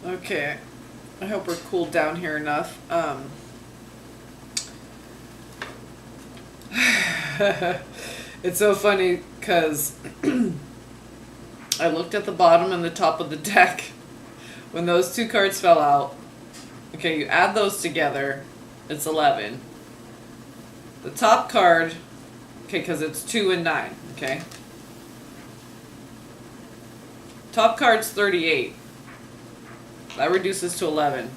Okay. I hope we're cooled down here enough. It's so funny because I looked at the bottom and the top of the deck when those two cards fell out. Okay, you add those together, it's 11. The top card, okay, because it's 2 and 9, okay? Top card's 38. That reduces to 11.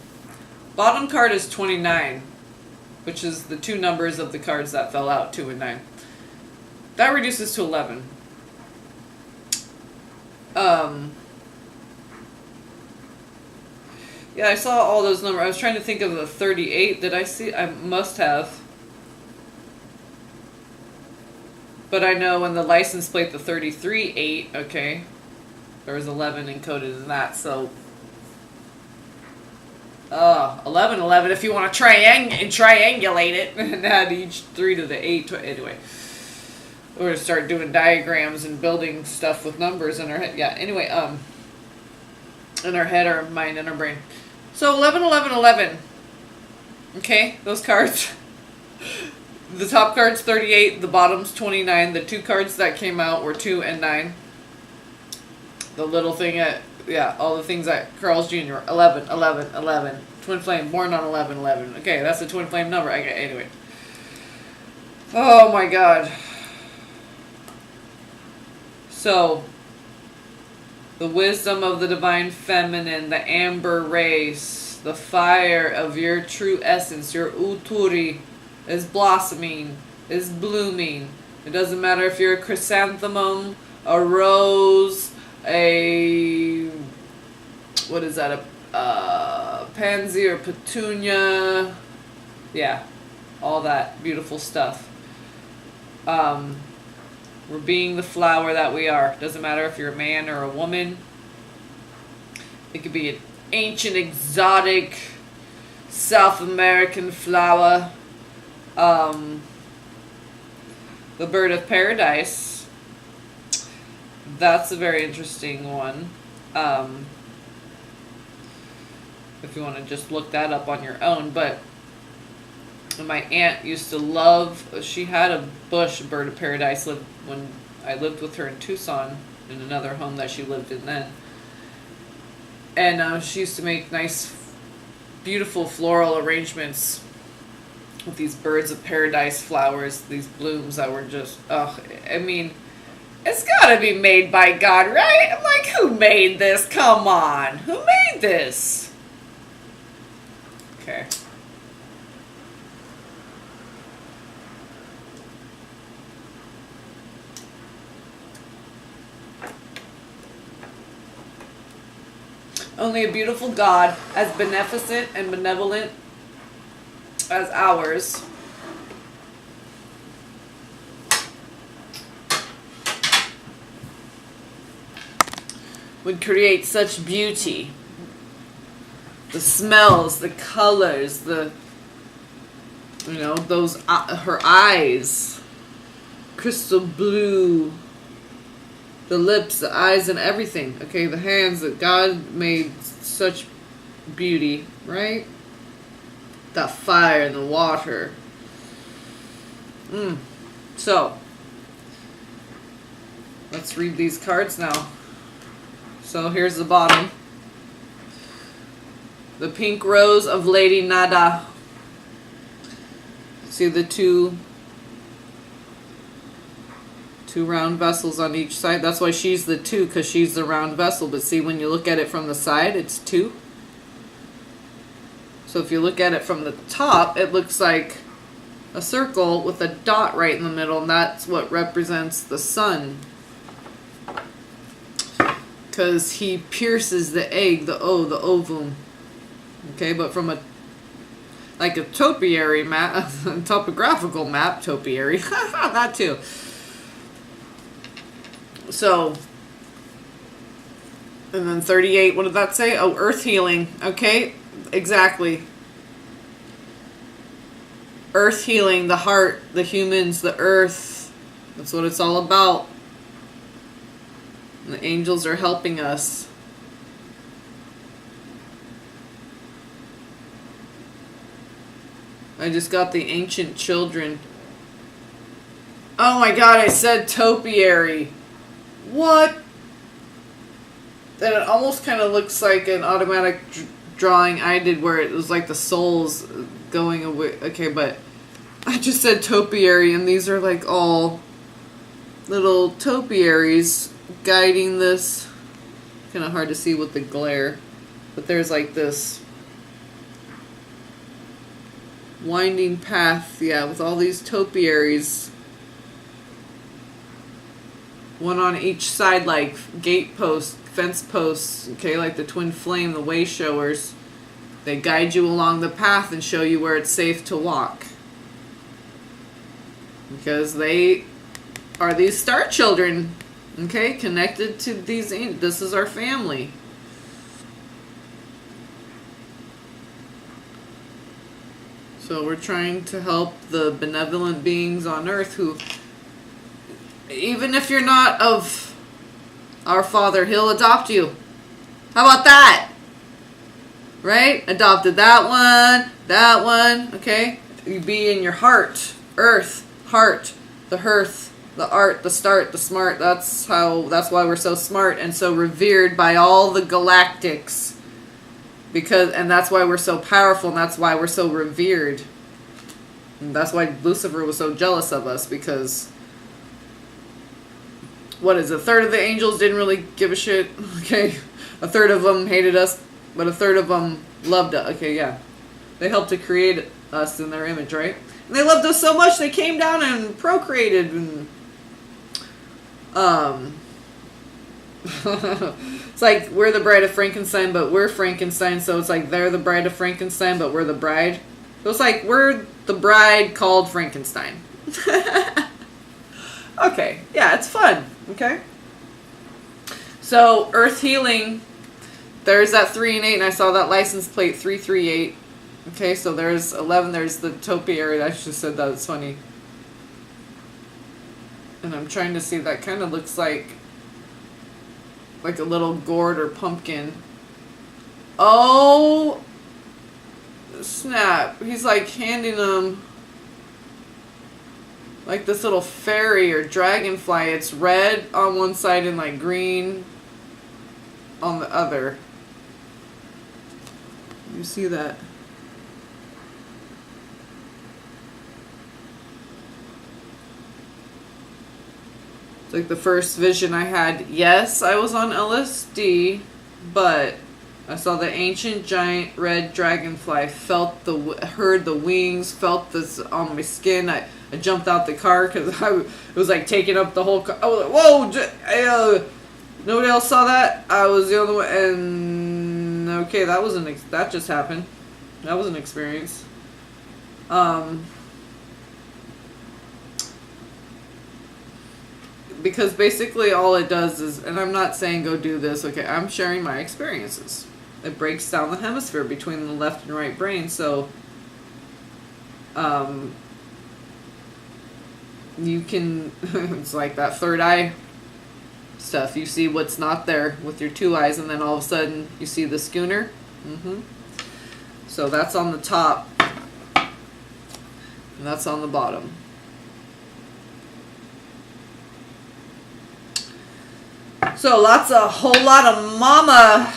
Bottom card is 29, which is the two numbers of the cards that fell out, 2 and 9. That reduces to 11. Yeah, I saw all those numbers. I was trying to think of the 38. Did I see? I must have. But I know in the license plate, the 33-8, okay, there was 11 encoded in that, so 11 if you want to triangulate it and add each 3 to the 8. Anyway, we're going to start doing diagrams and building stuff with numbers in our head. Yeah, anyway, in our head, our mind, and our brain. So 11, 11, 11. Okay, those cards. The top card's 38, the bottom's 29. The two cards that came out were 2 and 9. The little thing at, yeah, all the things at Carl's Jr. 11, 11, 11. Twin flame, born on 11, 11. Okay, that's a twin flame number. Okay, anyway. Oh my god. So, the wisdom of the divine feminine, the amber race, the fire of your true essence, your uturi, is blossoming, is blooming. It doesn't matter if you're a chrysanthemum, a rose, what is that, a pansy or petunia, yeah, all that beautiful stuff. We're being the flower that we are. Doesn't matter if you're a man or a woman. It could be an ancient, exotic South American flower. The bird of paradise. That's a very interesting one. If you want to just look that up on your own. But my aunt used to love, she had a bush, bird of paradise, when I lived with her in Tucson, in another home that she lived in then. And she used to make nice, beautiful floral arrangements with these birds of paradise flowers, these blooms that were just, I mean, it's gotta be made by God, right? I'm like, who made this? Come on. Who made this? Okay. Only a beautiful God, as beneficent and benevolent as ours, would create such beauty. The smells, the colors, those, her eyes, crystal blue, the lips, the eyes, and everything. Okay, the hands, that God made such beauty, right? The fire and the water. So, let's read these cards now. So here's the bottom. The pink rose of Lady Nada. See the two round vessels on each side. That's why she's the 2, because she's the round vessel. But see, when you look at it from the side, it's 2. So if you look at it from the top, it looks like a circle with a dot right in the middle, and that's what represents the sun. Because he pierces the egg, the ovum. Okay, but from a topiary map, topographical map, topiary, that too. So, and then 38, what did that say? Oh, earth healing. Okay, exactly. Earth healing, the heart, the humans, the earth. That's what it's all about. And the angels are helping us. I just got the ancient children. Oh my god, I said topiary. What? And it almost kind of looks like an automatic drawing I did where it was like the souls going away. Okay, but I just said topiary, and these are like all little topiaries guiding this. Kind of hard to see with the glare, but there's like this winding path, yeah, with all these topiaries, one on each side, like gate posts, fence posts, okay, like the twin flame, the way showers. They guide you along the path and show you where it's safe to walk, because they are these star children, okay, connected to these. This is our family. So we're trying to help the benevolent beings on earth who, even if you're not of our Father, He'll adopt you. How about that? Right? Adopted that one, okay? You be in your heart, earth, heart, the hearth, the art, the start, the smart. That's why we're so smart and so revered by all the galactics. And that's why we're so powerful, and that's why we're so revered. And that's why Lucifer was so jealous of us, because what is it? A third of the angels didn't really give a shit. Okay, a third of them hated us, but a third of them loved us. Okay, yeah, they helped to create us in their image, right? And they loved us so much they came down and procreated, and it's like we're the bride of Frankenstein, but we're Frankenstein. So it's like they're the bride of Frankenstein, but we're the bride. So it's like we're the bride called Frankenstein. Okay, yeah, it's fun. Okay. So earth healing, there's that 3 and 8, and I saw that license plate 338. Okay, so there's 11. There's the topiary. I just said that. It's funny. And I'm trying to see. That kind of looks like a little gourd or pumpkin. Oh, snap. He's like handing them like this little fairy or dragonfly. It's red on one side and like green on the other. You see that? It's like the first vision I had. Yes, I was on LSD, but I saw the ancient giant red dragonfly, heard the wings, felt this on my skin. I jumped out the car because it was like taking up the whole car. I was like, whoa! Nobody else saw that? I was the only one. And okay, that just happened. That was an experience. Because basically all it does is, and I'm not saying go do this, okay, I'm sharing my experiences. It breaks down the hemisphere between the left and right brain, so you can, it's like that third eye stuff. You see what's not there with your 2 eyes, and then all of a sudden you see the schooner. So that's on the top, and that's on the bottom. So a whole lot of mama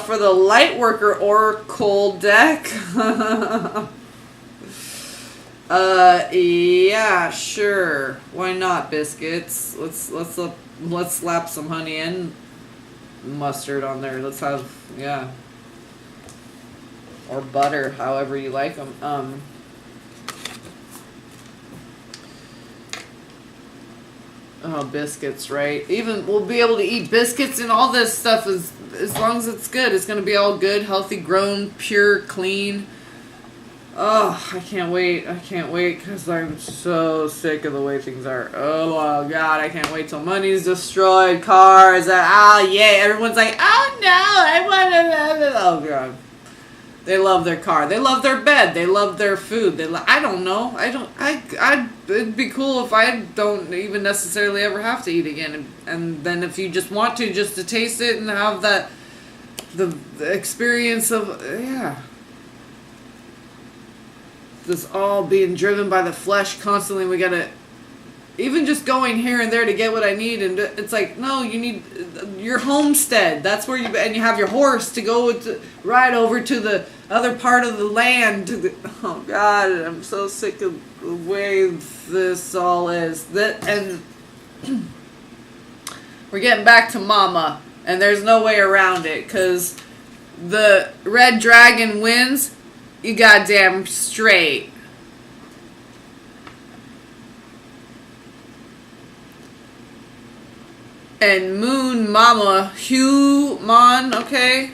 for the light worker oracle deck. Yeah, sure. Why not, biscuits? Let's slap some honey and mustard on there. Let's have, yeah, or butter, however you like them. Oh, biscuits, right? Even we'll be able to eat biscuits and all this stuff as long as it's good. It's going to be all good, healthy, grown, pure, clean. Oh, I can't wait. I can't wait because I'm so sick of the way things are. Oh, God, I can't wait till money's destroyed, cars. Yeah, everyone's like, oh, no, I want to. Oh, God. They love their car. They love their bed. They love their food. I don't know. It'd be cool if I don't even necessarily ever have to eat again. And then if you just want to, just to taste it and have the experience of, yeah. this all being driven by the flesh constantly. We gotta, even just going here and there to get what I need, and it's like, no, you need your homestead. That's where and you have your horse to go ride over to the other part of the land. Oh God, I'm so sick of the way this all is. And we're getting back to Mama, and there's no way around it, because the red dragon wins. You goddamn straight. And Moon Mama, human, okay?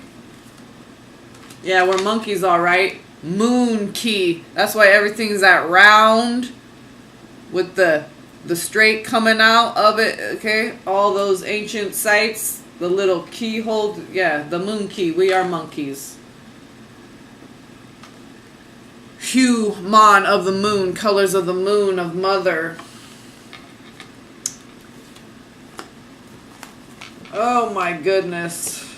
Yeah, we're monkeys, alright. Moon key. That's why everything's that round with the straight coming out of it, okay? All those ancient sites, the little keyhole, yeah, the moon key. We are monkeys. Human of the moon, colors of the moon of mother. Oh my goodness.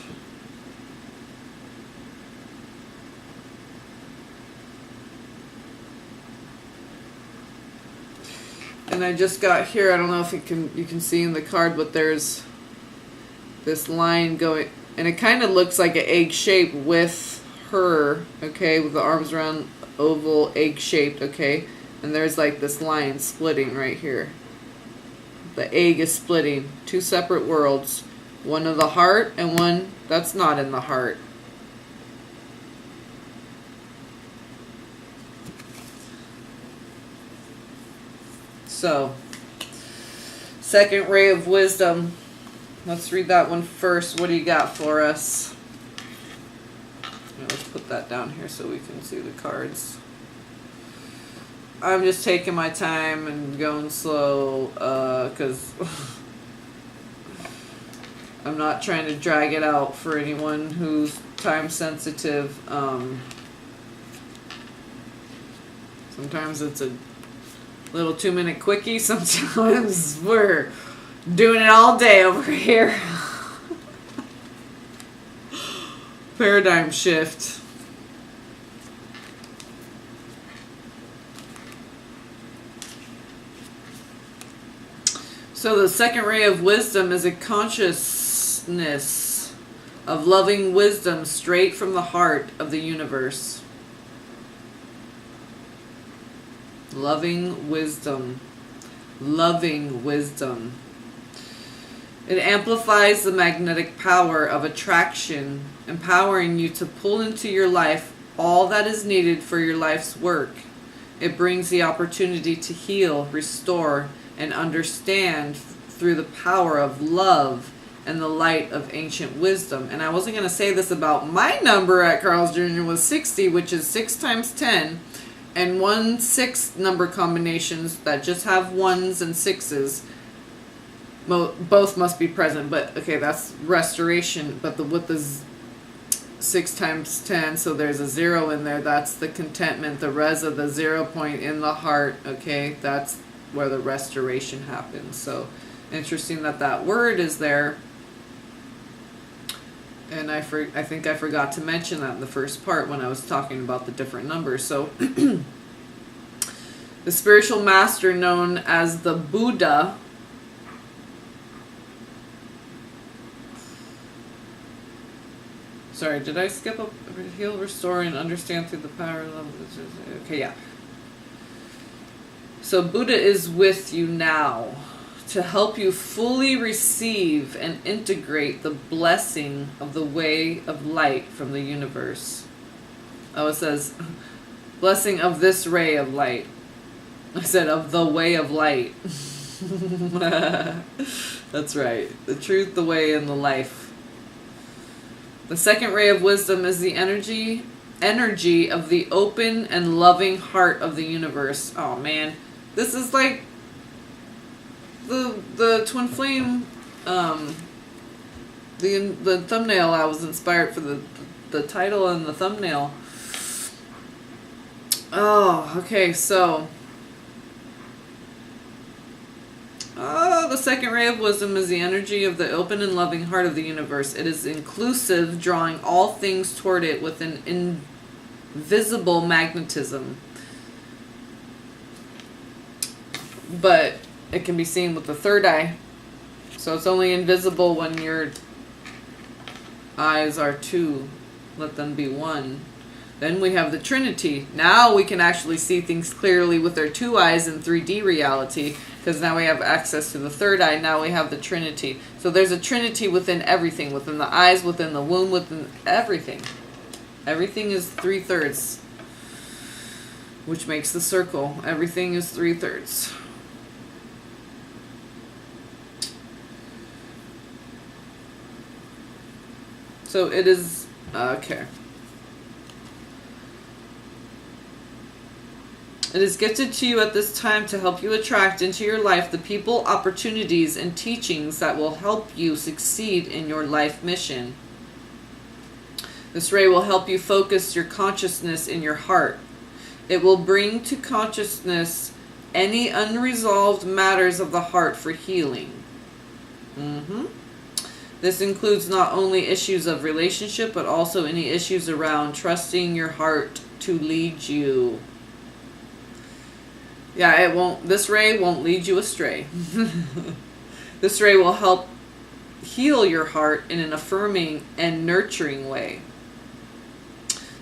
And I just got here, I don't know if you can see in the card, but there's this line going, and it kind of looks like an egg shape with her, okay, with the arms around oval, egg shaped, okay, and there's like this line splitting right here. The egg is splitting, two separate worlds, one of the heart and one that's not in the heart. So, second ray of wisdom. Let's read that one first. What do you got for us? Let's put that down here so we can see the cards. I'm just taking my time and going slow because I'm not trying to drag it out for anyone who's time sensitive. Sometimes it's a little 2-minute quickie. Sometimes we're doing it all day over here. Paradigm shift. So the second ray of wisdom is a consciousness of loving wisdom straight from the heart of the universe. Loving wisdom. Loving wisdom. It amplifies the magnetic power of attraction, empowering you to pull into your life all that is needed for your life's work. It brings the opportunity to heal, restore, and understand through the power of love and the light of ancient wisdom. And I wasn't going to say this about my number at Carl's Jr. was 60, which is 6 times 10, and 1-6 number combinations that just have ones and sixes. Both must be present, but okay, that's restoration. But with the 6 times 10, so there's a 0 in there. That's the contentment, the res of the 0 point in the heart. Okay, that's where the restoration happens. So interesting that that word is there. And I think I forgot to mention that in the first part when I was talking about the different numbers. So the spiritual master known as the Buddha Sorry, did I skip up? Heal, restore, and understand through the power of love. Okay, yeah. So Buddha is with you now to help you fully receive and integrate the blessing of the way of light from the universe. Oh, it says, blessing of this ray of light. I said, of the way of light. That's right. The truth, the way, and the life. The second ray of wisdom is the energy of the open and loving heart of the universe. Oh man, this is like the twin flame. The thumbnail. I was inspired for the title and the thumbnail. Oh, okay, so. The second ray of wisdom is the energy of the open and loving heart of the universe. It is inclusive, drawing all things toward it with an invisible magnetism. but it can be seen with the third eye. So it's only invisible when your eyes are two. Let them be one. Then we have the Trinity. Now we can actually see things clearly with our two eyes in 3D reality, because now we have access to the third eye. Now we have the Trinity. So there's a Trinity within everything, within the eyes, within the womb, within everything. Everything is 3/3, which makes the circle. Everything is 3/3. So it is, okay. It is gifted to you at this time to help you attract into your life the people, opportunities, and teachings that will help you succeed in your life mission. This ray will help you focus your consciousness in your heart. It will bring to consciousness any unresolved matters of the heart for healing. This includes not only issues of relationship, but also any issues around trusting your heart to lead you. Yeah, it won't. This ray won't lead you astray. This ray will help heal your heart in an affirming and nurturing way.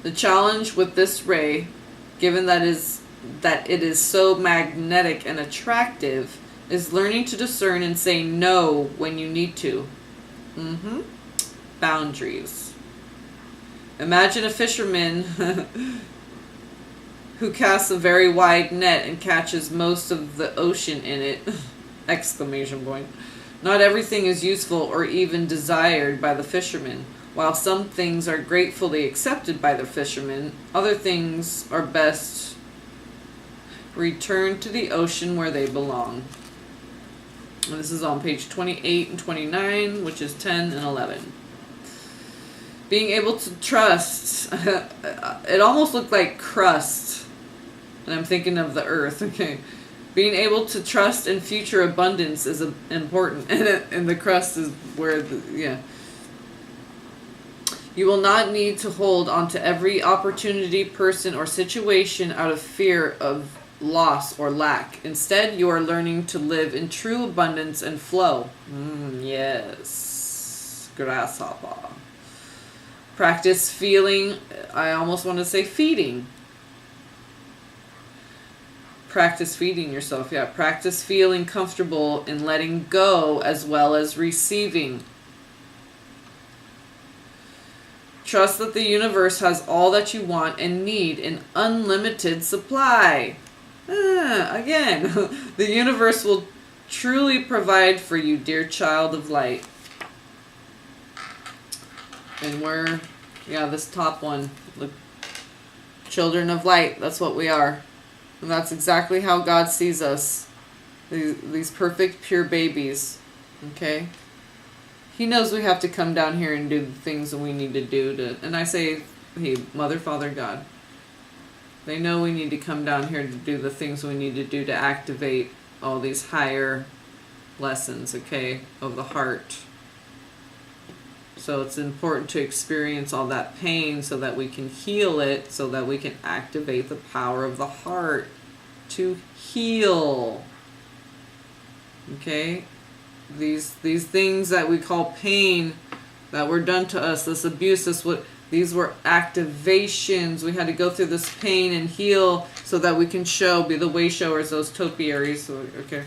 The challenge with this ray, given that it is so magnetic and attractive, is learning to discern and say no when you need to. Boundaries. Imagine a fisherman who casts a very wide net and catches most of the ocean in it. Exclamation point. Not everything is useful or even desired by the fisherman. While some things are gratefully accepted by the fisherman, other things are best returned to the ocean where they belong. And this is on page 28 and 29, which is 10 and 11. Being able to trust. It almost looked like crust. And I'm thinking of the earth. Okay. Being able to trust in future abundance is important. And the crust is where yeah. You will not need to hold on to every opportunity, person, or situation out of fear of loss or lack. Instead, you are learning to live in true abundance and flow. Yes. Grasshopper. Practice feeling, I almost want to say feeding. Practice feeding yourself, yeah. Practice feeling comfortable in letting go as well as receiving. Trust that the universe has all that you want and need in unlimited supply. Again, the universe will truly provide for you, dear child of light. And we're, yeah, this top one, the children of light, that's what we are. And that's exactly how God sees us. These perfect, pure babies. Okay? He knows we have to come down here and do the things that we need to do to, and I say, hey, Mother, Father, God. They know we need to come down here to do the things we need to do to activate all these higher lessons, okay, of the heart. So it's important to experience all that pain so that we can heal it, so that we can activate the power of the heart to heal. Okay? These things that we call pain that were done to us, this abuse, these were activations. We had to go through this pain and heal so that we can be the way showers, those topiaries. Okay.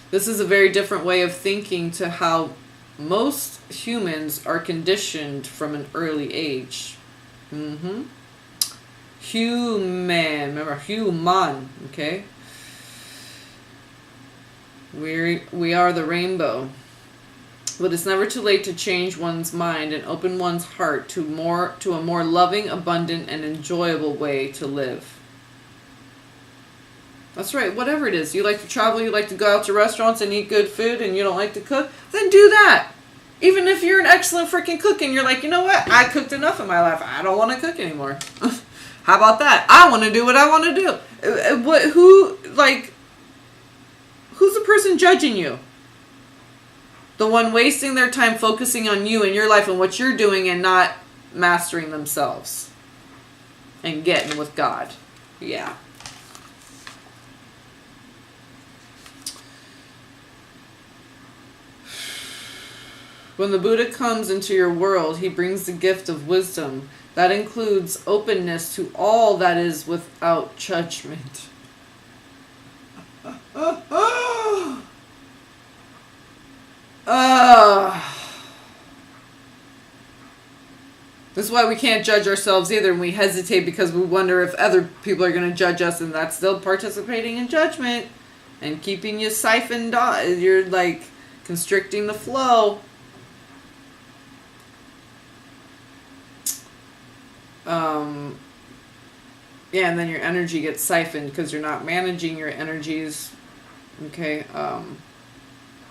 This is a very different way of thinking to how most humans are conditioned from an early age. Human. Remember, human. Okay? We are the rainbow. But it's never too late to change one's mind and open one's heart to a more loving, abundant, and enjoyable way to live. That's right, whatever it is. You like to travel, you like to go out to restaurants and eat good food, and you don't like to cook, then do that. Even if you're an excellent freaking cook and you're like, you know what, I cooked enough in my life, I don't want to cook anymore. How about that? I want to do what I want to do. Who's the person judging you? The one wasting their time focusing on you and your life and what you're doing and not mastering themselves and getting with God. Yeah. When the Buddha comes into your world, he brings the gift of wisdom. That includes openness to all that is without judgment. This is why we can't judge ourselves either, and we hesitate because we wonder if other people are going to judge us, and that's still participating in judgment and keeping you siphoned off. You're like constricting the flow. Yeah, and then your energy gets siphoned because you're not managing your energies. Okay,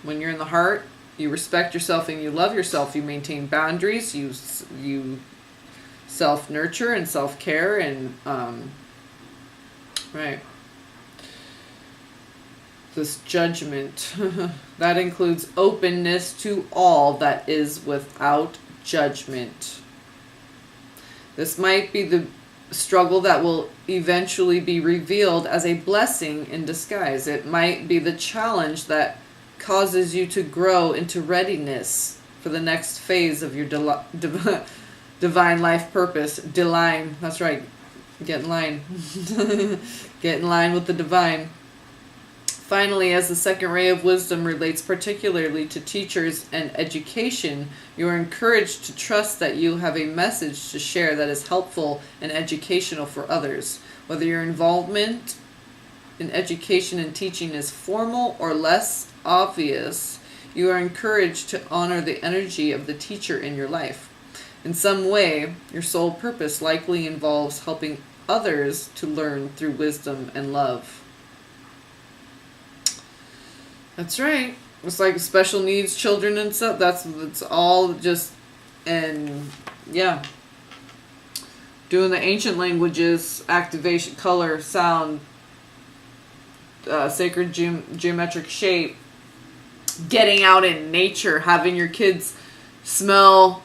when you're in the heart, you respect yourself and you love yourself. You maintain boundaries. You self-nurture and self-care and right. This judgment that includes openness to all that is without judgment. This might be the struggle that will eventually be revealed as a blessing in disguise. It might be the challenge that causes you to grow into readiness for the next phase of your divine life purpose. Divine, that's right. Get in line. Get in line with the divine. Finally, as the second ray of wisdom relates particularly to teachers and education, you are encouraged to trust that you have a message to share that is helpful and educational for others. Whether your involvement in education and teaching is formal or less obvious, you are encouraged to honor the energy of the teacher in your life. In some way, your sole purpose likely involves helping others to learn through wisdom and love. That's right. It's like special needs children and stuff. That's all just, and yeah. Doing the ancient languages, activation, color, sound, sacred geometric shape, getting out in nature, having your kids smell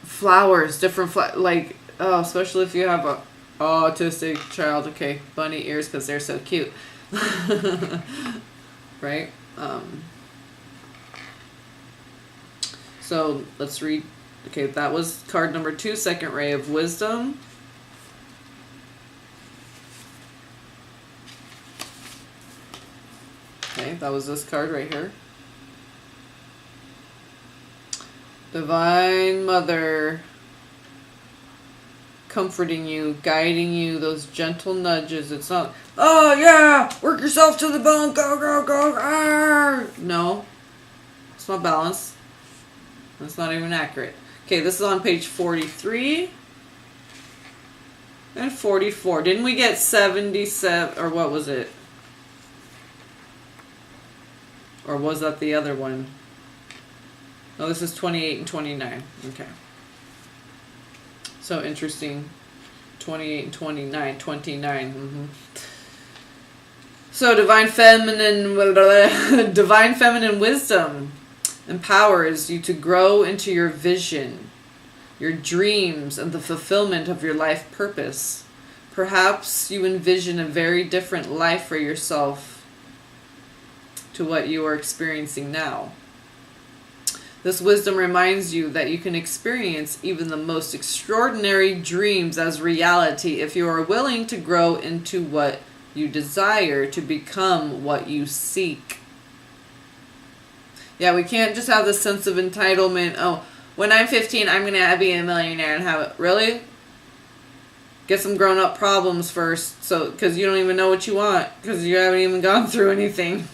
flowers, different especially if you have a autistic child. Okay, bunny ears because they're so cute. Right? So let's read. Okay, that was card number 2, second ray of wisdom. Okay, that was this card right here. Divine Mother, comforting you, guiding you, those gentle nudges. It's not, oh yeah, work yourself to the bone, go, go, go, argh. No, it's not balanced. That's not even accurate. Okay, this is on page 43 and 44. Didn't we get 77, or what was it? Or was that the other one? No, this is 28 and 29. Okay. So interesting. 28 and 29. 29. Mm-hmm. So divine feminine wisdom empowers you to grow into your vision, your dreams, and the fulfillment of your life purpose. Perhaps you envision a very different life for yourself to what you are experiencing now. This wisdom reminds you that you can experience even the most extraordinary dreams as reality if you are willing to grow into what you desire, to become what you seek. Yeah, we can't just have this sense of entitlement. Oh, when I'm 15, I'm going to be a millionaire and have it. Really? Get some grown-up problems first, because you don't even know what you want, because you haven't even gone through anything.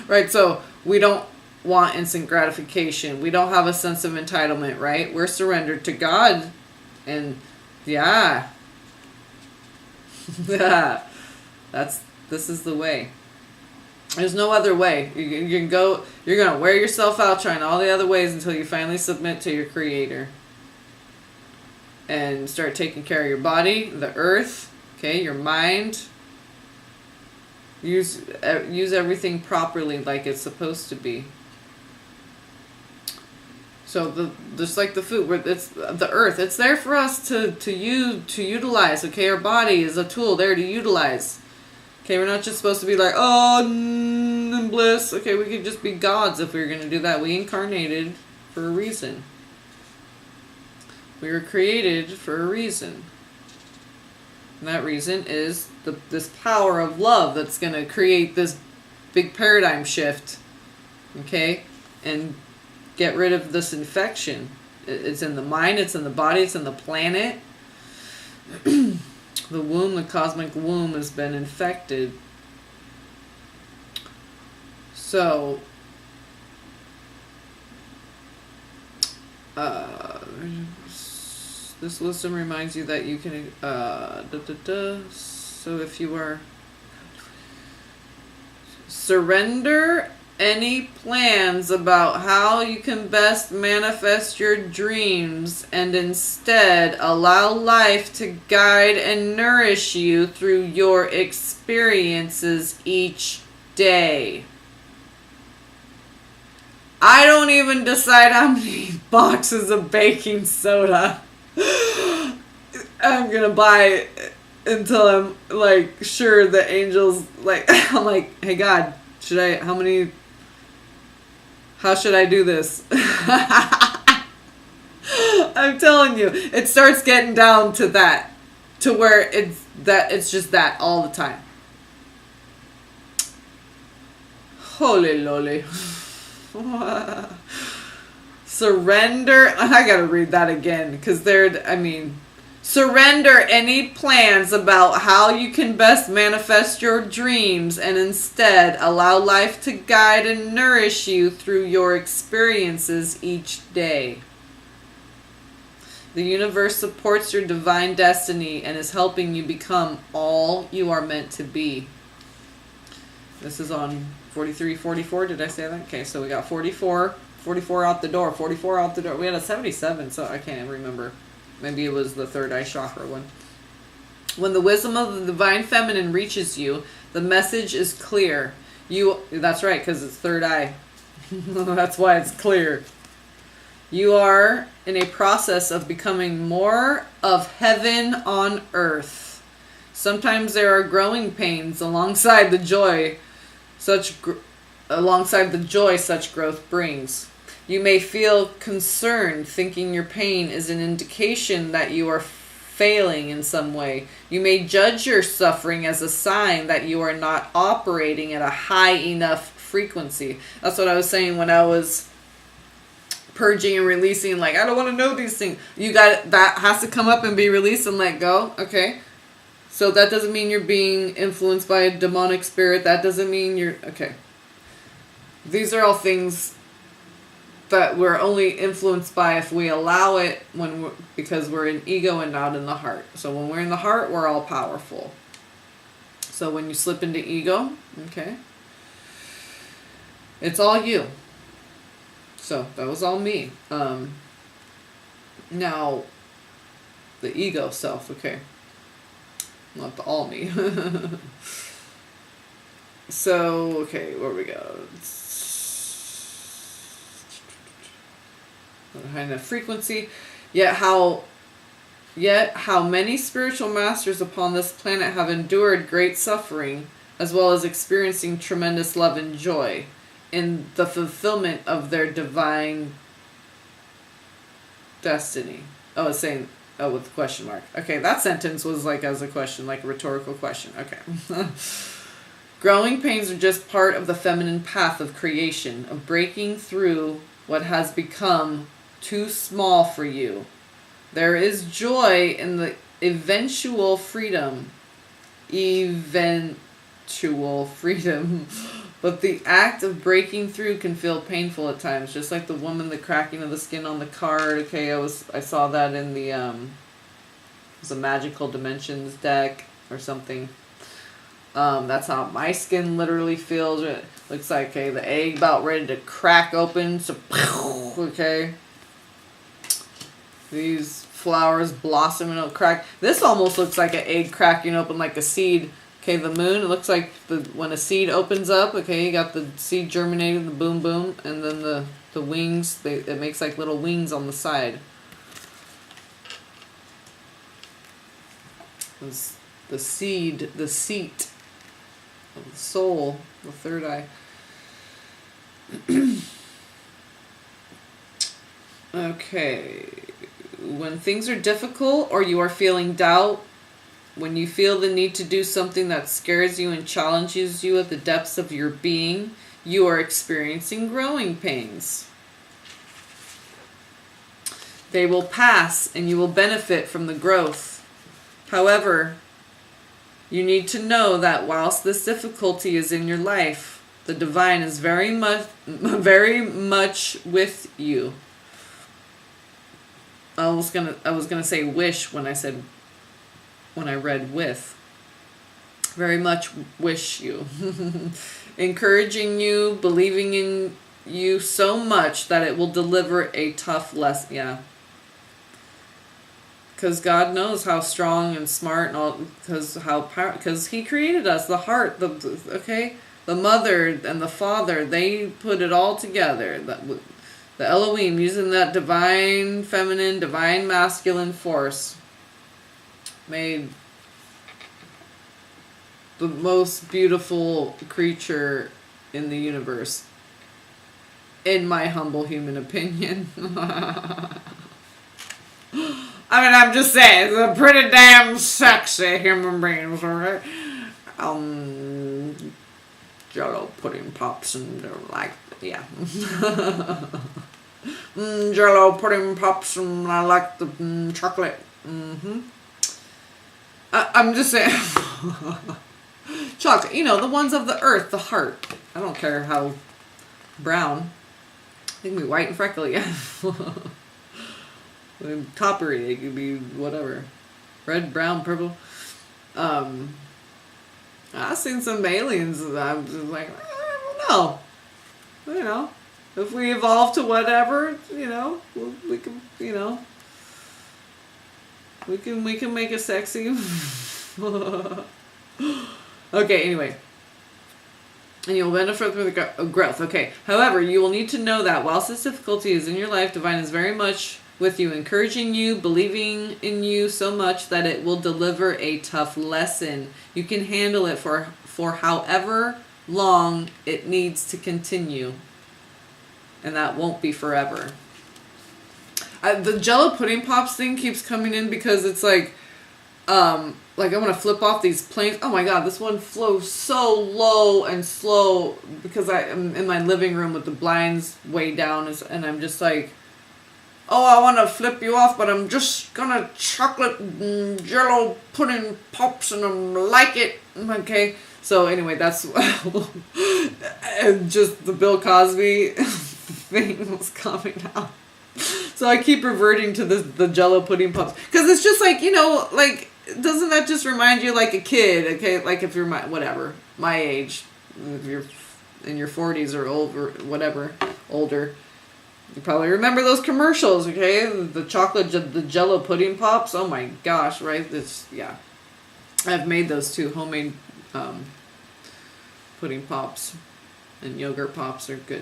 Right? So we don't want instant gratification. We don't have a sense of entitlement, right? We're surrendered to God. And yeah. This is the way. There's no other way. You're going to wear yourself out trying all the other ways until you finally submit to your Creator. And start taking care of your body, the earth, okay, your mind. Use everything properly like it's supposed to be. So just like the food, it's the earth. It's there for us to utilize. Okay, our body is a tool there to utilize. Okay, we're not just supposed to be like, oh, and bliss. Okay, we could just be gods if we were going to do that. We incarnated for a reason. We were created for a reason. And that reason is this power of love that's going to create this big paradigm shift. Okay? And get rid of this infection. It's in the mind, it's in the body, it's in the planet. The womb, the cosmic womb, has been infected. So, this wisdom reminds you that you can, so if you are, surrender any plans about how you can best manifest your dreams and instead allow life to guide and nourish you through your experiences each day. I don't even decide how many boxes of baking soda I'm gonna buy until I'm like sure the angels like I'm like, hey God, how should I do this? I'm telling you, it starts getting down to that, to where it's just that all the time. Holy lolly. Surrender. I gotta read that again because surrender any plans about how you can best manifest your dreams and instead allow life to guide and nourish you through your experiences each day. The universe supports your divine destiny and is helping you become all you are meant to be. This is on 43, 44. Did I say that? Okay, so we got 44 out the door. 44 out the door. We had a 77, so I can't remember. Maybe it was the third eye chakra one. When the wisdom of the divine feminine reaches you, the message is clear. That's right, because it's third eye. That's why it's clear. You are in a process of becoming more of heaven on earth. Sometimes there are growing pains alongside the joy such growth brings. You may feel concerned, thinking your pain is an indication that you are failing in some way. You may judge your suffering as a sign that you are not operating at a high enough frequency. That's what I was saying when I was purging and releasing, like, I don't want to know these things. That has to come up and be released and let go. Okay. So that doesn't mean you're being influenced by a demonic spirit. That doesn't mean you're, okay. These are all things that we're only influenced by if we allow it because we're in ego and not in the heart. So when we're in the heart, we're all powerful. So when you slip into ego, okay, it's all you. So that was all me. Now, the ego self, okay, not the all me. So, okay, where we go? Behind the frequency. Yet how many spiritual masters upon this planet have endured great suffering, as well as experiencing tremendous love and joy in the fulfillment of their divine destiny. Oh, it's saying, oh, with a question mark. Okay, that sentence was like as a question, like a rhetorical question. Okay. Growing pains are just part of the feminine path of creation, of breaking through what has become too small for you. There is joy in the eventual freedom. But the act of breaking through can feel painful at times, just like the woman, the cracking of the skin on the card. Okay, I saw that in the it was a Magical Dimensions deck or something. That's how my skin literally feels. It looks like, okay, the egg about ready to crack open. So, okay. These flowers blossom and it'll crack. This almost looks like an egg cracking open like a seed. Okay, the moon, it looks like when a seed opens up, okay, you got the seed germinating, the boom boom, and then the wings, it makes like little wings on the side. The seed, the seat of the soul, the third eye. Okay. When things are difficult or you are feeling doubt, when you feel the need to do something that scares you and challenges you at the depths of your being, you are experiencing growing pains. They will pass and you will benefit from the growth. However, you need to know that whilst this difficulty is in your life, the divine is very much with you. I was gonna say wish when I read with. Very much wish you. Encouraging you, believing in you so much that it will deliver a tough lesson. Yeah. Because God knows how strong and smart and all, because He created us, the heart, the mother and the father, they put it all together. The Elohim, using that divine feminine, divine masculine force, made the most beautiful creature in the universe, in my humble human opinion. I mean, I'm just saying, it's a pretty damn sexy human beings, alright? Jello pudding pops and they're like, yeah. Jello pudding pops and I like the chocolate. I'm just saying. Chocolate, the ones of the earth, the heart. I don't care how brown. They can be white and freckly. Coppery, it could be whatever. Red, brown, purple. I've seen some aliens and I'm just like, I don't know. If we evolve to whatever, we can, we can make it sexy. Okay, anyway. And you'll benefit from the growth. Okay. However, you will need to know that whilst this difficulty is in your life, divine is very much with you, encouraging you, believing in you so much that it will deliver a tough lesson. You can handle it for however long it needs to continue. And that won't be forever. The Jello pudding pops thing keeps coming in because it's like I want to flip off these planes. Oh my God, this one flows so low and slow because I'm in my living room with the blinds way down and I'm just like, oh, I want to flip you off, but I'm just gonna chocolate Jello pudding pops and I'm like it. Okay. So anyway, that's just the Bill Cosby thing was coming out. So I keep reverting to the Jello pudding pops because it's just like, doesn't that just remind you like a kid? Okay, like if you're my age, if you're in your 40s or over, whatever, older. You probably remember those commercials, okay? The Jello pudding pops. Oh my gosh, right? Yeah. I've made those too. Homemade pudding pops and yogurt pops are good.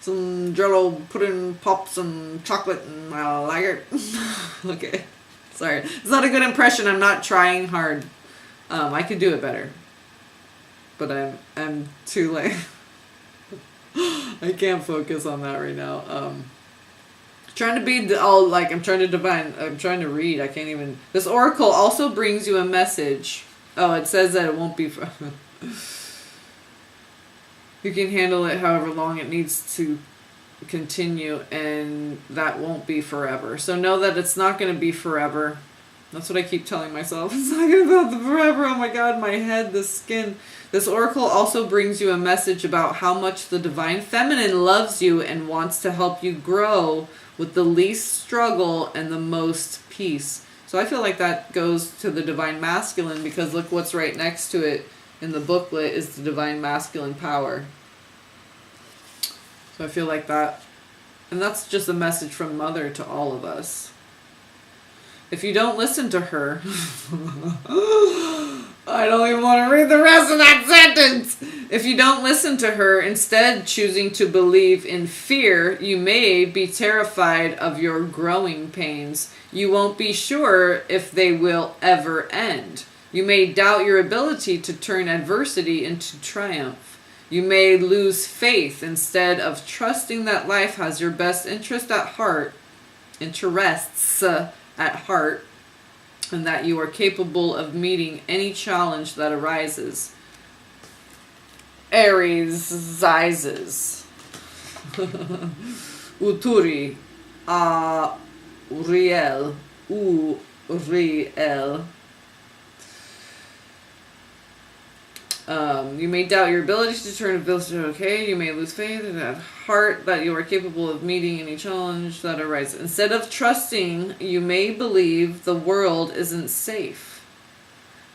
Some Jello pudding pops and chocolate and I like it. Okay. Sorry. It's not a good impression. I'm not trying hard. I could do it better. But I'm too late. I can't focus on that right now. Trying to be I'm trying to read. I can't even. This oracle also brings you a message. Oh, it says that it won't be. You can handle it however long it needs to continue, and that won't be forever. So know that it's not going to be forever. That's what I keep telling myself. It's not going to be forever. Oh my God, my head, the skin. This oracle also brings you a message about how much the divine feminine loves you and wants to help you grow with the least struggle and the most peace. So I feel like that goes to the divine masculine because look what's right next to it in the booklet is the divine masculine power. So I feel like that. And that's just a message from Mother to all of us. If you don't listen to her, I don't even want to read the rest of that sentence. If you don't listen to her, instead choosing to believe in fear, you may be terrified of your growing pains. You won't be sure if they will ever end. You may doubt your ability to turn adversity into triumph. You may lose faith instead of trusting that life has your best interests at heart, and that you are capable of meeting any challenge that arises. Aries zizes. Uturi. Uriel. Uriel. You may doubt your ability to turn a village okay. You may lose faith in that heart that you are capable of meeting any challenge that arises. Instead of trusting, you may believe the world isn't safe.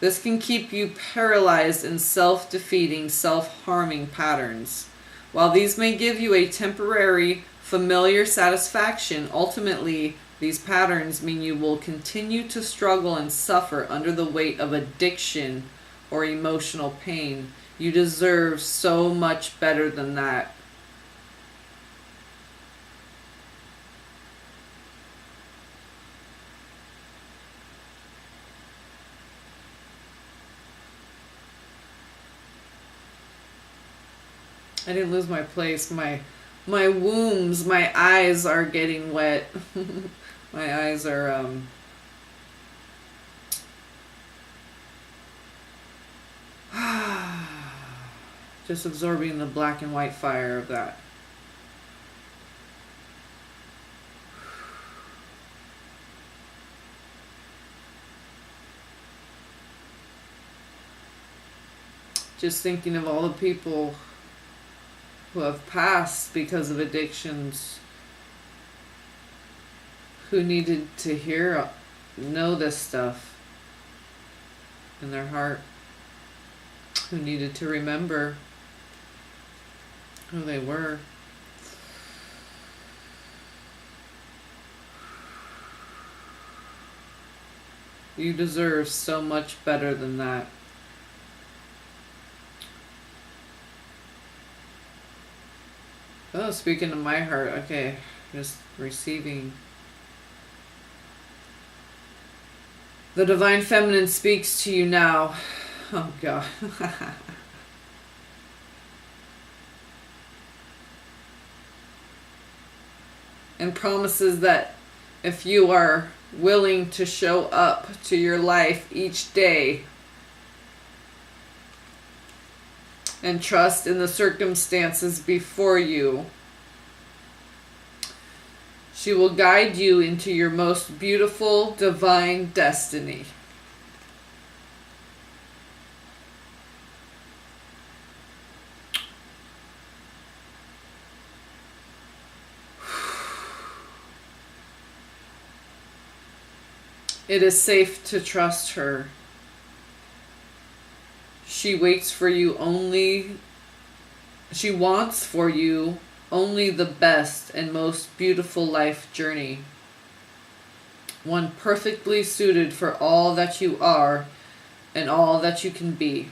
This can keep you paralyzed in self-defeating, self-harming patterns. While these may give you a temporary, familiar satisfaction, ultimately, these patterns mean you will continue to struggle and suffer under the weight of addiction or emotional pain. You deserve so much better than that. I didn't lose my place. My wombs, my eyes are getting wet. My eyes are just absorbing the black and white fire of that. Just thinking of all the people who have passed because of addictions, who needed to know this stuff in their heart, who needed to remember who they were. You deserve so much better than that. Oh, speaking of my heart, okay, just receiving. The Divine Feminine speaks to you now. Oh, God. And promises that if you are willing to show up to your life each day and trust in the circumstances before you, she will guide you into your most beautiful divine destiny. It is safe to trust her. She waits for you only. She wants for you only the best and most beautiful life journey. One perfectly suited for all that you are and all that you can be.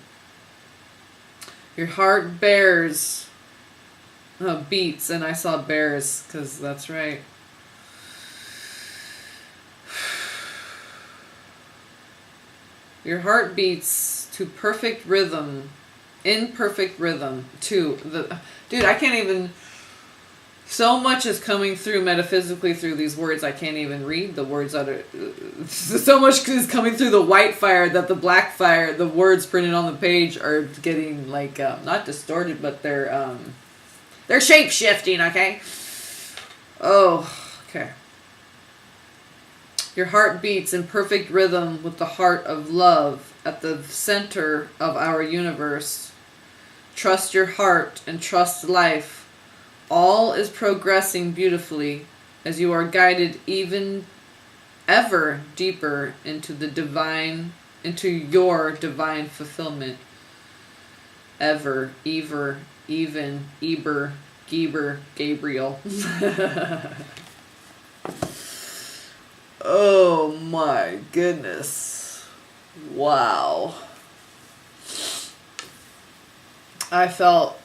Your heart bears, beats, and I saw bears because that's right. Your heart beats to perfect rhythm, in perfect rhythm, to the... Dude, I can't even... So much is coming through metaphysically through these words, I can't even read the words that are... So much is coming through the white fire that the black fire, the words printed on the page are getting, like, not distorted, but they're shape-shifting, okay? Oh, okay. Your heart beats in perfect rhythm with the heart of love at the center of our universe. Trust your heart and trust life. All is progressing beautifully as you are guided ever deeper into your divine fulfillment. Ever, even, Eber, Geber, Gabriel. Oh my goodness. Wow. I felt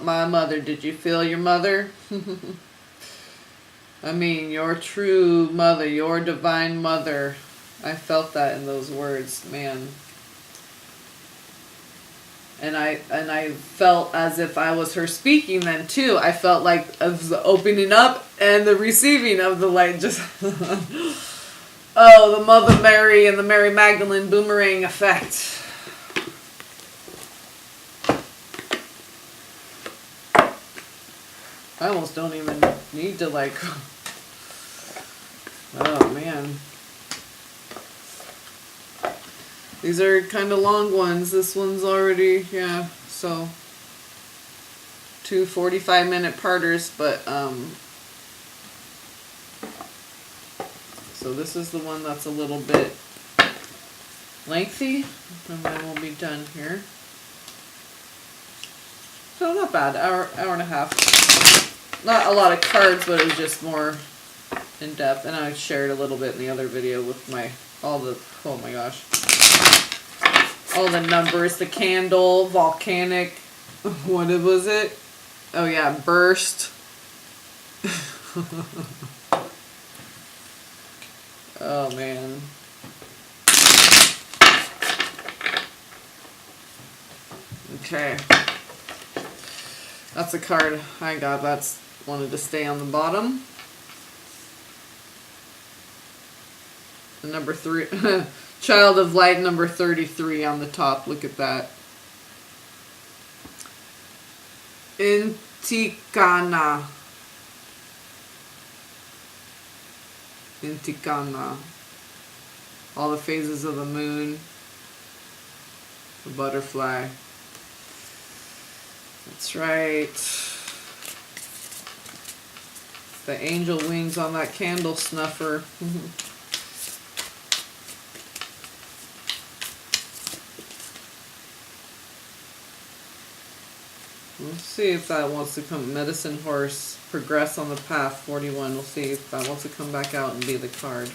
my mother. Did you feel your mother? I mean, your true mother, your divine mother. I felt that in those words, man. And I felt as if I was her speaking then too. I felt like of the opening up and the receiving of the light. Just oh, the Mother Mary and the Mary Magdalene boomerang effect. I almost don't even need to like. Oh man. These are kind of long ones. This one's already, yeah, so 2 45-minute parters, but so this is the one that's a little bit lengthy, and then we'll be done here. So not bad, hour and a half. Not a lot of cards, but it was just more in depth, and I shared a little bit in the other video with oh my gosh. All the numbers, the candle, volcanic, what was it? Oh yeah, burst. Oh man. Okay. That's a card I got. That's wanted to stay on the bottom. The number 3. Child of Light, number 33 on the top. Look at that. Intikana. Intikana. All the phases of the moon. The butterfly. That's right. The angel wings on that candle snuffer. Let's see if that wants to come. Medicine Horse, progress on the path, 41. We'll see if that wants to come back out and be the card.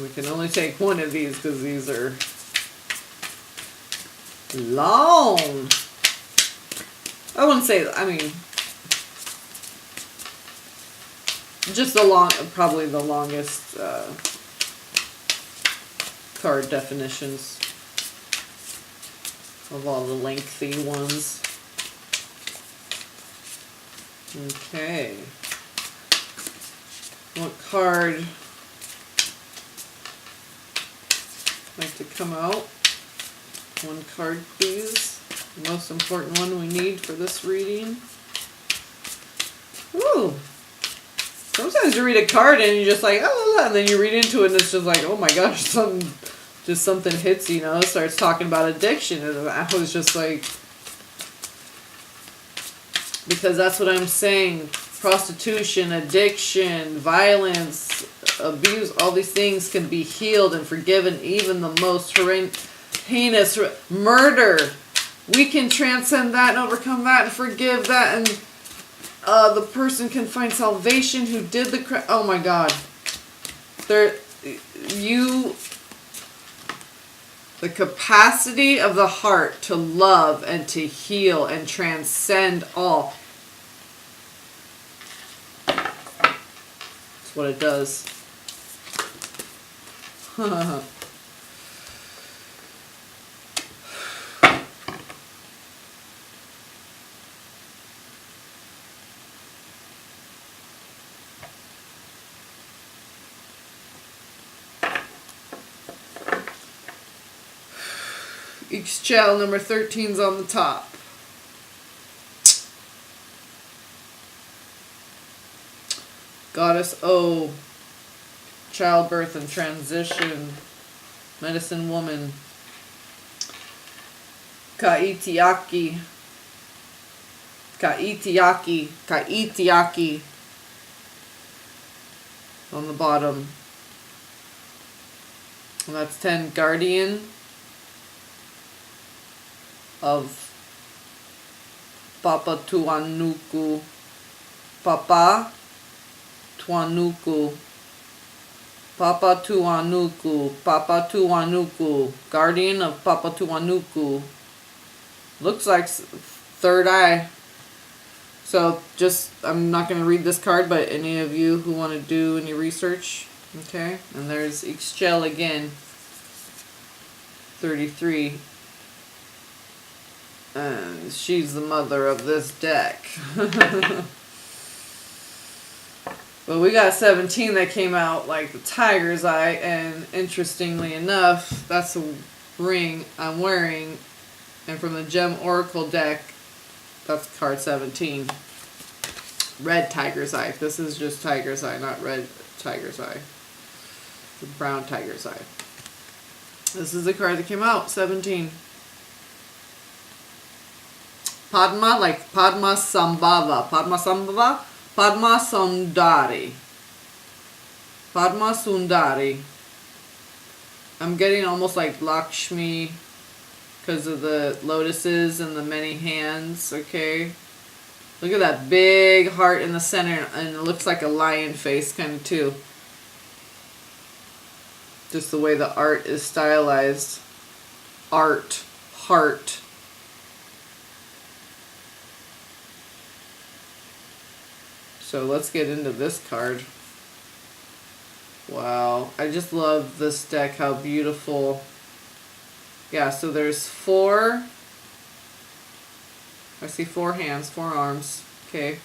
We can only take one of these because these are long. I wouldn't say, I mean, just probably the longest card definitions of all the lengthy ones. Okay. What card would like to come out? One card, please. The most important one we need for this reading. Ooh. Sometimes you read a card and you're just like, oh, and then you read into it and it's just like, oh my gosh, something hits, you know, starts talking about addiction. And I was just like, because that's what I'm saying. Prostitution, addiction, violence, abuse, all these things can be healed and forgiven. Even the most heinous murder. We can transcend that and overcome that and forgive that, and the person can find salvation who did the crime. Oh my God. The capacity of the heart to love and to heal and transcend all. That's what it does. Each child, number 13's on the top. Goddess O, childbirth and transition, medicine woman, Kaitiaki, on the bottom. And that's 10, guardian of Papa Tuanuku. Papa Tuanuku. Papa Tuanuku. Papa Tuanuku. Guardian of Papa Tuanuku. Looks like third eye. So just, I'm not going to read this card, but any of you who want to do any research, okay? And there's Ixchel again, 33. And she's the mother of this deck. But we got 17 that came out like the tiger's eye, and interestingly enough, that's a ring I'm wearing. And from the Gem Oracle deck, that's card 17. Red tiger's eye. This is just tiger's eye, not red tiger's eye. The brown tiger's eye. This is the card that came out, 17. Padma, like Padma Sambhava. Padma Sambhava? Padma Sundari. Padma Sundari. I'm getting almost like Lakshmi because of the lotuses and the many hands, okay? Look at that big heart in the center, and it looks like a lion face kind of too. Just the way the art is stylized. Art. Heart. So let's get into this card. Wow. I just love this deck, how beautiful. Yeah, so there's 4. I see 4 hands, 4 arms. Okay.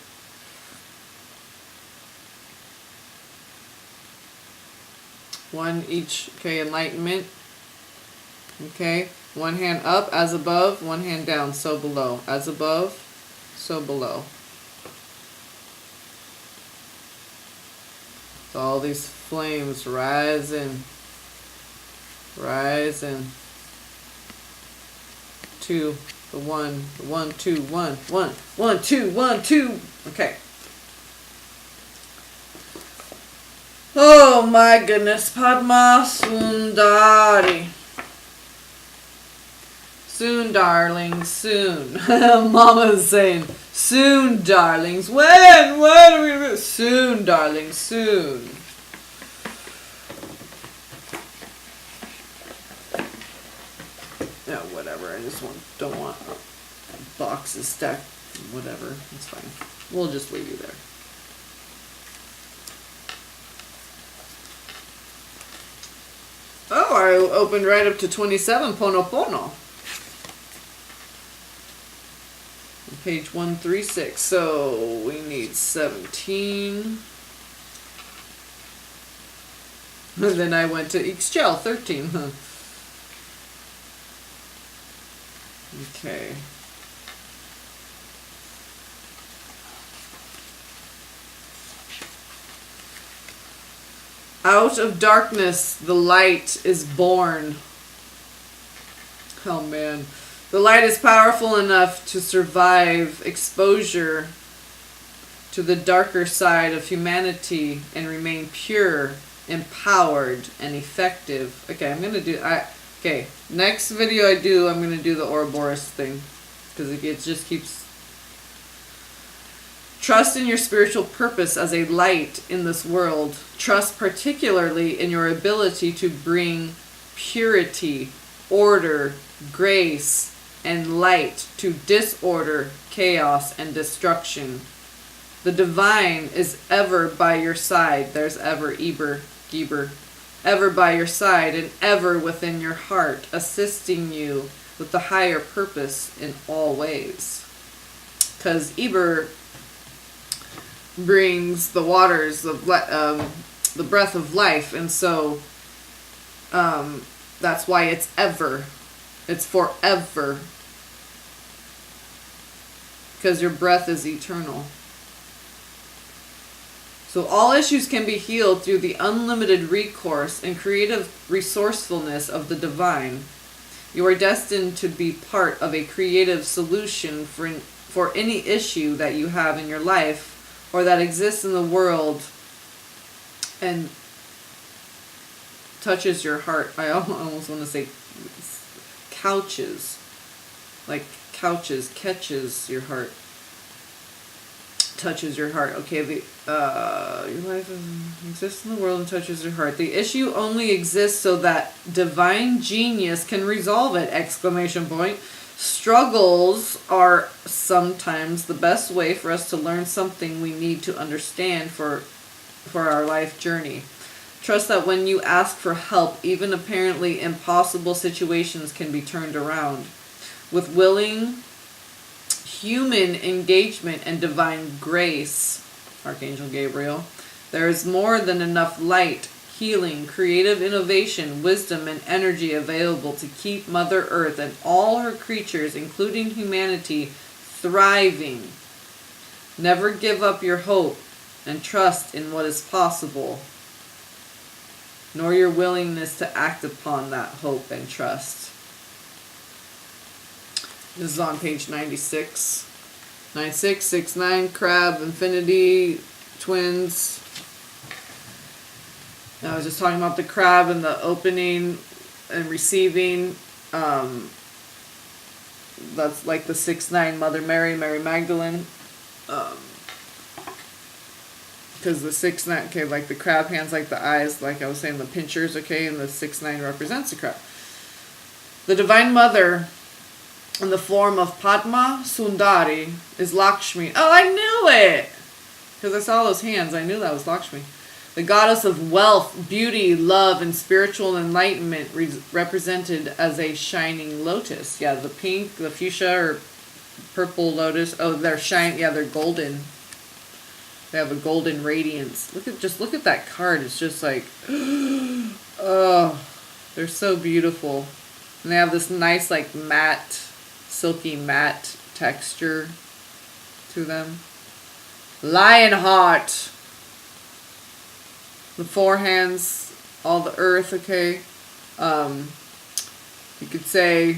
One each. Okay, enlightenment. Okay. One hand up, as above. One hand down, so below. As above, so below. So all these flames rising. Rising. 2. The 1, 2, 1, 1, 1, 2, 1, 2. Okay. Oh my goodness. Padma Sundari. Soon, darling, soon. Mama's saying, soon, darlings. When are we going to... Soon, darling, soon. Yeah, whatever. I just don't want boxes stacked. Whatever. It's fine. We'll just leave you there. Oh, I opened right up to 27. Pono Pono. Page 136. So we need 17. And then I went to Ixchel, 13. Huh? Okay. Out of darkness, the light is born. Oh man. The light is powerful enough to survive exposure to the darker side of humanity and remain pure, empowered, and effective. Okay, I'm going to do... Okay, next video I do, I'm going to do the Ouroboros thing. Because it just keeps... Trust in your spiritual purpose as a light in this world. Trust particularly in your ability to bring purity, order, grace, and light to disorder, chaos, and destruction. The divine is ever by your side. There's ever, Geber. Ever by your side and ever within your heart, assisting you with the higher purpose in all ways. Because Eber brings the waters of the breath of life, and so that's why it's ever. It's forever. Because your breath is eternal. So all issues can be healed through the unlimited recourse and creative resourcefulness of the divine. You are destined to be part of a creative solution for any issue that you have in your life or that exists in the world and touches your heart. I almost want to say couches. Like couches, catches your heart. Touches your heart. Okay, your life exists in the world and touches your heart. The issue only exists so that divine genius can resolve it! Exclamation point. Struggles are sometimes the best way for us to learn something we need to understand for our life journey. Trust that when you ask for help, even apparently impossible situations can be turned around. With willing human engagement and divine grace, Archangel Gabriel, there is more than enough light, healing, creative innovation, wisdom, and energy available to keep Mother Earth and all her creatures, including humanity, thriving. Never give up your hope and trust in what is possible, nor your willingness to act upon that hope and trust. This is on page 96. 96, 69, Crab, Infinity, Twins. I was just talking about the crab and the opening and receiving. That's like the 6-9 Mother Mary, Mary Magdalene. Because the 6-9, okay, like the crab hands, like the eyes, like I was saying, the pinchers, okay, and the 6-9 represents the crab. The Divine Mother, in the form of Padma Sundari, is Lakshmi. Oh, I knew it! Because I saw those hands, I knew that was Lakshmi. The goddess of wealth, beauty, love, and spiritual enlightenment, represented as a shining lotus. Yeah, the pink, the fuchsia, or purple lotus. Oh, they're yeah, they're golden. They have a golden radiance. Look at that card. It's just like, oh, they're so beautiful. And they have this nice, like, matte, silky matte texture to them. Lionheart. The four hands, all the earth, okay. You could say,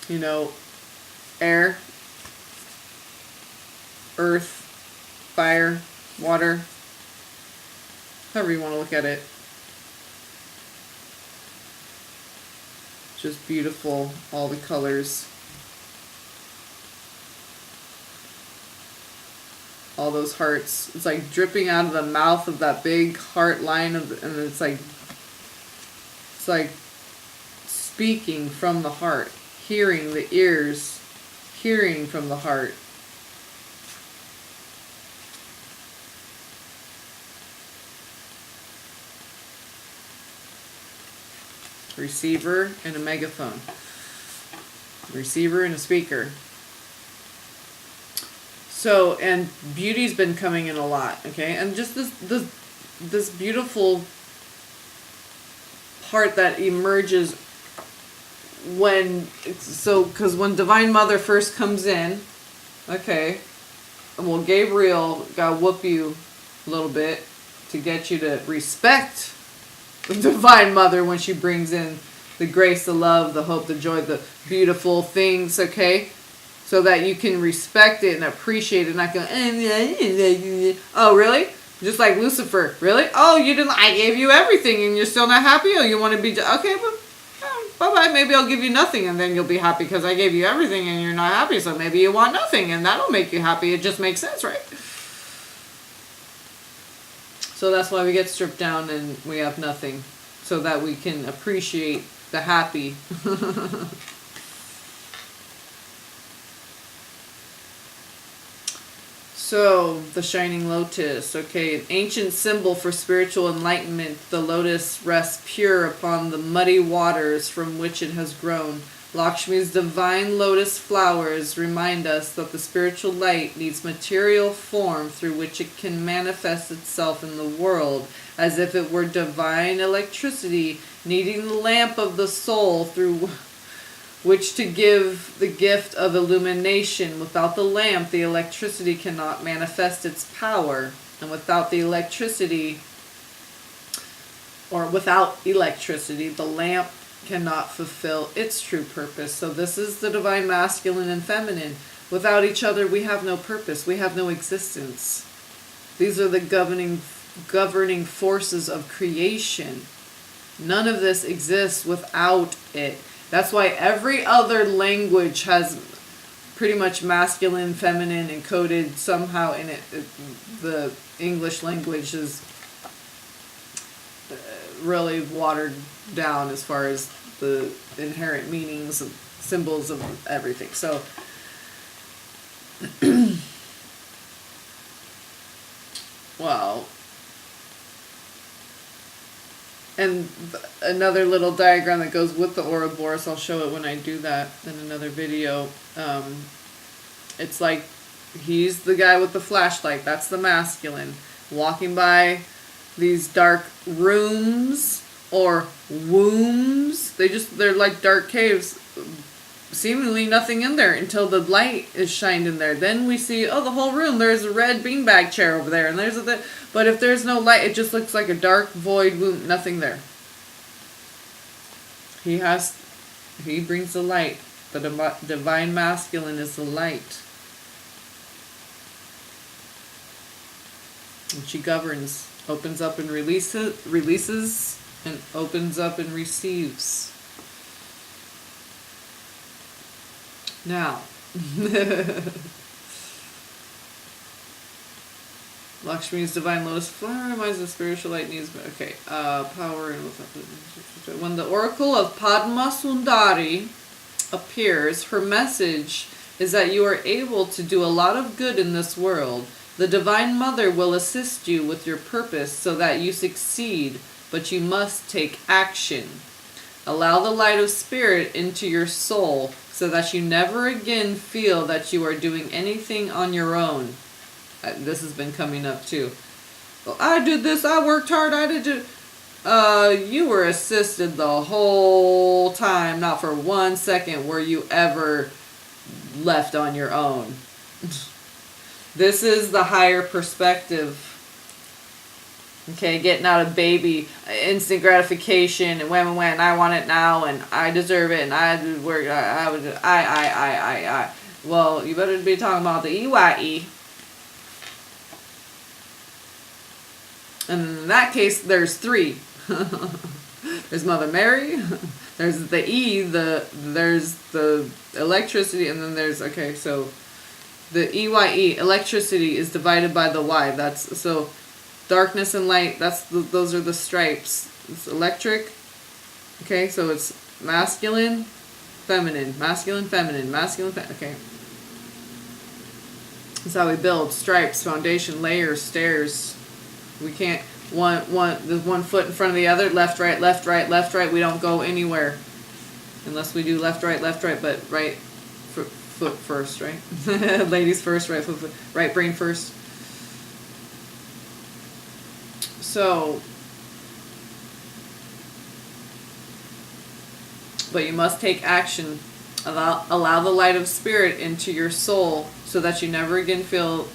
you know, air, earth, fire, water, however you want to look at it. Just beautiful, all the colors. All those hearts. It's like dripping out of the mouth of that big heart line and it's like speaking from the heart, hearing the ears, hearing from the heart. Receiver and a megaphone. Receiver and a speaker. So, and beauty's been coming in a lot, okay? And just this beautiful part that emerges because when Divine Mother first comes in, okay, well, Gabriel got whoop you a little bit to get you to respect the Divine Mother when she brings in the grace, the love, the hope, the joy, the beautiful things, okay? So that you can respect it and appreciate it, not go, oh, really? Just like Lucifer, really? Oh, you didn't, I gave you everything and you're still not happy? Oh, you want to be, okay, but bye-bye, maybe I'll give you nothing and then you'll be happy because I gave you everything and you're not happy, so maybe you want nothing and that'll make you happy. It just makes sense, right? So that's why we get stripped down and we have nothing, so that we can appreciate the happy. So, the shining lotus, okay, an ancient symbol for spiritual enlightenment. The lotus rests pure upon the muddy waters from which it has grown. Lakshmi's divine lotus flowers remind us that the spiritual light needs material form through which it can manifest itself in the world, as if it were divine electricity needing the lamp of the soul through which to give the gift of illumination. Without the lamp, the electricity cannot manifest its power. And without electricity, the lamp cannot fulfill its true purpose. So this is the divine masculine and feminine. Without each other, we have no purpose. We have no existence. These are the governing forces of creation. None of this exists without it. That's why every other language has pretty much masculine, feminine encoded somehow in it. The English language is really watered down as far as the inherent meanings and symbols of everything. So, well, and another little diagram that goes with the Ouroboros, I'll show it when I do that in another video. It's like he's the guy with the flashlight, that's the masculine, walking by these dark rooms or wombs. They're like dark caves, seemingly nothing in there until the light is shined in there. Then we see, oh, the whole room, there's a red beanbag chair over there, and there's a but if there's no light, it just looks like a dark void womb, nothing there. He brings the light. The divine masculine is the light. And she governs, opens up and releases, and opens up and receives. Now, Lakshmi's divine lotus flower reminds the spiritual light needs. Okay, power and when the oracle of Padma Sundari appears, her message is that you are able to do a lot of good in this world. The Divine Mother will assist you with your purpose so that you succeed, but you must take action. Allow the light of spirit into your soul so that you never again feel that you are doing anything on your own. This has been coming up too. Well, I did this, I worked hard, I did it. You were assisted the whole time. Not for 1 second were you ever left on your own. This is the higher perspective. Okay, getting out of baby, instant gratification, and when, I want it now, and I deserve it, and I did work, I. Well, you better be talking about the EYE. And in that case, there's 3. There's Mother Mary, there's the E, there's the electricity, and then there's, okay, so the EYE, electricity, is divided by the Y. That's, so darkness and light, those are the stripes. It's electric, okay, so it's masculine, feminine, masculine, feminine, masculine, okay. That's how we build stripes, foundation, layers, stairs. We can't, there's one foot in front of the other, left, right, left, right, left, right. We don't go anywhere unless we do left, right, but right foot first, right? Ladies first, right foot, right brain first. So, but you must take action. Allow the light of spirit into your soul so that you never again feel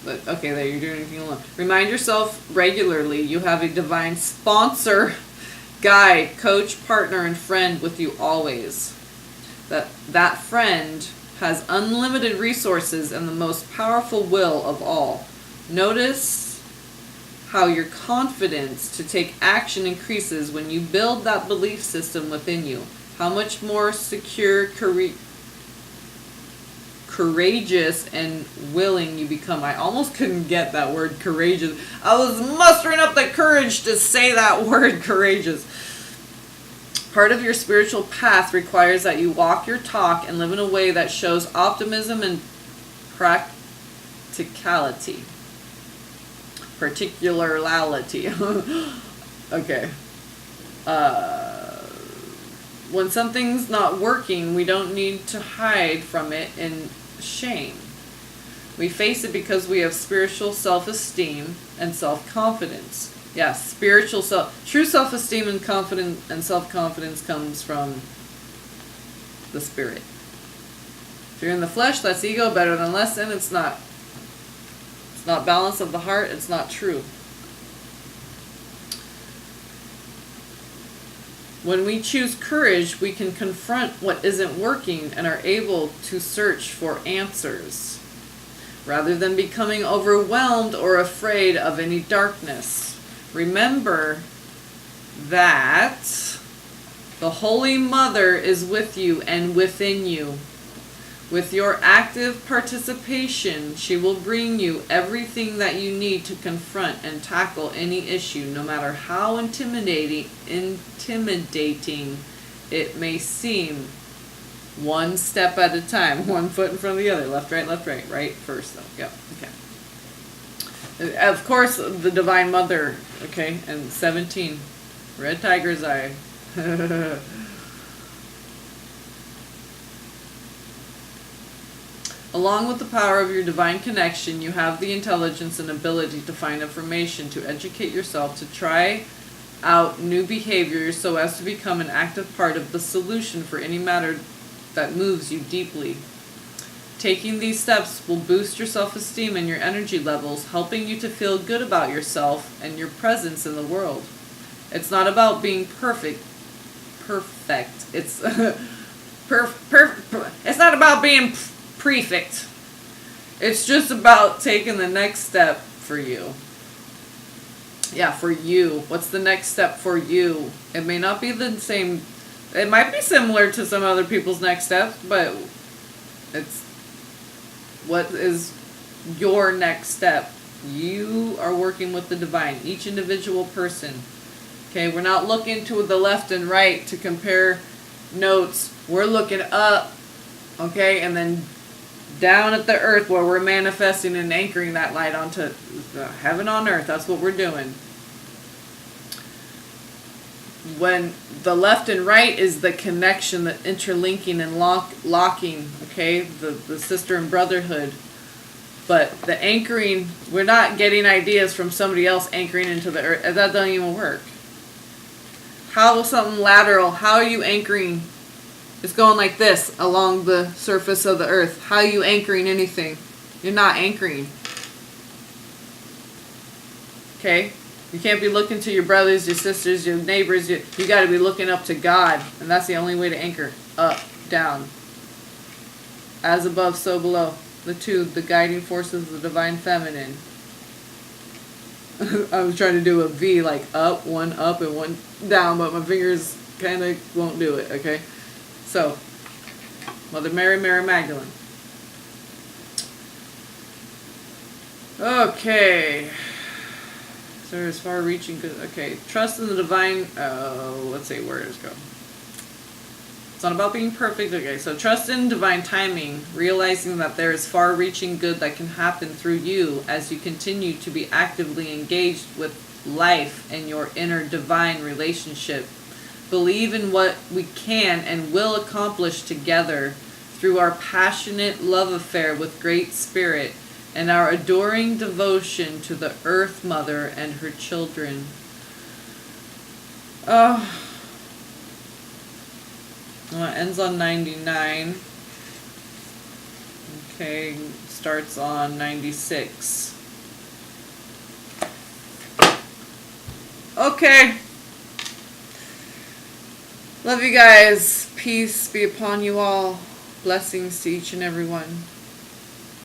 okay, that you're doing anything alone. Remind yourself regularly you have a divine sponsor, guide, coach, partner, and friend with you always. That friend has unlimited resources and the most powerful will of all. Notice how your confidence to take action increases when you build that belief system within you. How much more secure, courageous and willing you become. I almost couldn't get that word courageous. I was mustering up the courage to say that word courageous. Part of your spiritual path requires that you walk your talk and live in a way that shows optimism and practicality. Particularity. Okay. When something's not working, we don't need to hide from it in shame. We face it because we have spiritual self-esteem and self-confidence. Yes, true self-esteem and confidence and self-confidence comes from the spirit. If you're in the flesh, that's ego. Better than less than. It's not balance of the heart. It's not true. When we choose courage, we can confront what isn't working and are able to search for answers, rather than becoming overwhelmed or afraid of any darkness. Remember that the Holy Mother is with you and within you. With your active participation, she will bring you everything that you need to confront and tackle any issue, no matter how intimidating it may seem, one step at a time, one foot in front of the other, left, right, right first, though. Yep, okay. Of course, the Divine Mother, okay, and 17, red tiger's eye. Along with the power of your divine connection, you have the intelligence and ability to find information, to educate yourself, to try out new behaviors so as to become an active part of the solution for any matter that moves you deeply. Taking these steps will boost your self-esteem and your energy levels, helping you to feel good about yourself and your presence in the world. It's not about being perfect. It's it's not about being prefect. It's just about taking the next step for you. Yeah, for you. What's the next step for you? It may not be the same. It might be similar to some other people's next steps, but it's what is your next step. You are working with the divine, each individual person. Okay, we're not looking to the left and right to compare notes. We're looking up, okay, and then down at the earth where we're manifesting and anchoring that light onto heaven on earth. That's what we're doing. When the left and right is the connection, the interlinking and locking, okay, the sister and brotherhood. But the anchoring, we're not getting ideas from somebody else anchoring into the earth. That doesn't even work. How will something lateral, how are you anchoring? It's going like this along the surface of the earth. How are you anchoring anything? You're not anchoring. Okay? You can't be looking to your brothers, your sisters, your neighbors. You got to be looking up to God. And that's the only way to anchor. Up, down. As above, so below. The guiding forces of the divine feminine. I was trying to do a V, like up and one down, but my fingers kind of won't do it, okay? So, Mother Mary, Mary Magdalene. Okay. So as far reaching good. Okay. Trust in the divine. Let's see, where does it go? It's not about being perfect. Okay. So trust in divine timing, realizing that there is far reaching good that can happen through you as you continue to be actively engaged with life and your inner divine relationship. Believe in what we can and will accomplish together through our passionate love affair with Great Spirit and our adoring devotion to the Earth Mother and her children. It ends on 99. Okay, starts on 96. Okay. Love you guys. Peace be upon you all. Blessings to each and every one.